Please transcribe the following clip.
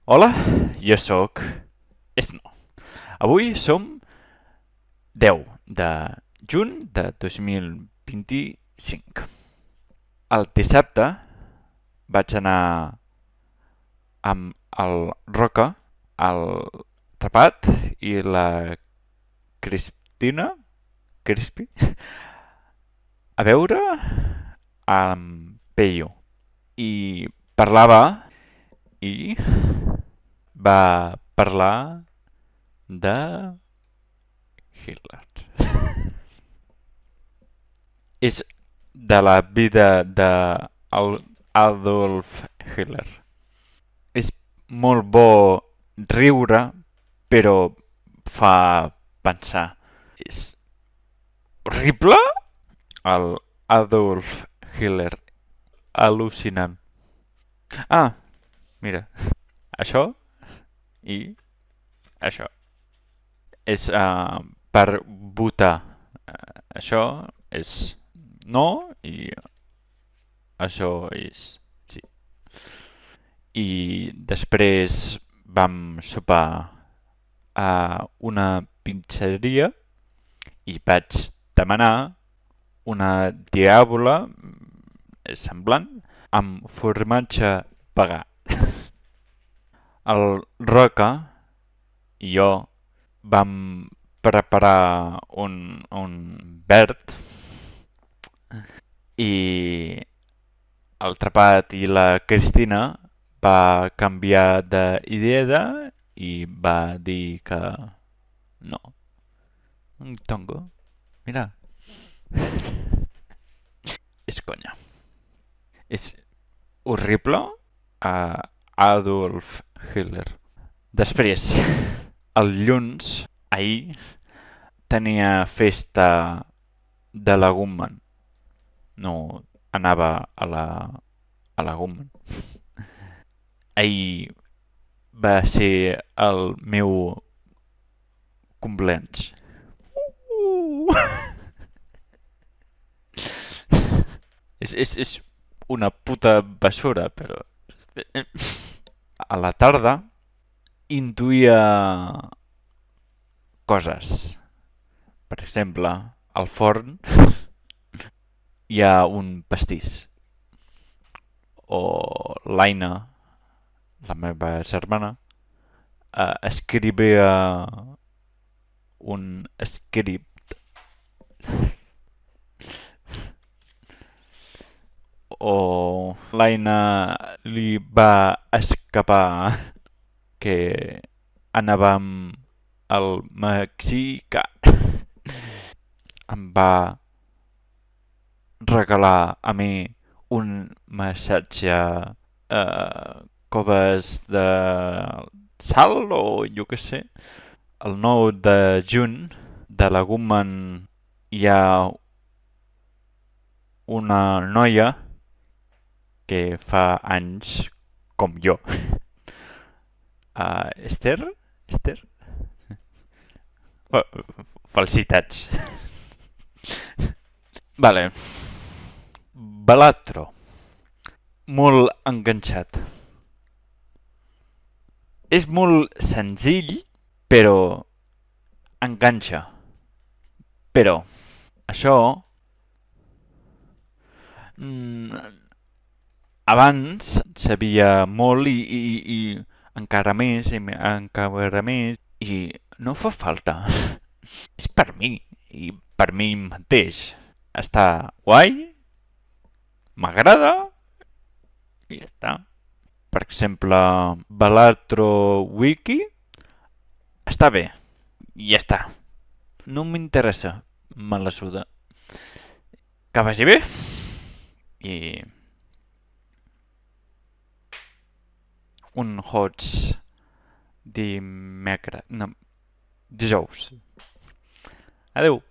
Hola, jo sóc Esno. Avui som 10 de juny de 2025. El dissabte vaig anar amb el Roca, el Tapat i la Cristina, Crispi, a veure amb Peyu. I parlava i va parlar de Hitler. És de la vida d'Adolf Hitler. És molt bo riure, però fa pensar. És horrible el Adolf Hitler. Al·lucinant. Ah, mira, això i això. És per votar. Això és no i això és sí. I després vam sopar a una pizzeria i vaig demanar una diàbola semblant amb formatge vegà. El Roca i jo vam preparar un verd i el Trapat i la Cristina va canviar d'idea i va dir que no. Un tongo. Mira. És conya. És horrible a Adolf Hitler. Després, el dilluns, ahir, tenia festa de la Gumman. No anava a la Gumman. Ahir va ser el meu cumpleaños. És una puta basura, però... A la tarda intuïa coses. Per exemple, al forn hi ha un pastís. O l'Aina, la meva germana, escrivia un script. O l'Aina li va escapar que anàvem al mexicà. Em va regalar a mi un massatge coves de sal o jo què sé. El 9 de juny de la Gumman hi ha una noia que fa anys com jo. Esther? Esther? Felicitats. Vale. Balatro. Molt enganxat. És molt senzill, però enganxa. Però això abans sabia molt i encara més i encara més i no fa falta. És per mi i per mi mateix. Està guai, m'agrada i ja està. Per exemple, Balatro Wiki està bé i ja està. No m'interessa, me la suda. Que vagi bé i un hots dimecres, no, dijous. Adeu.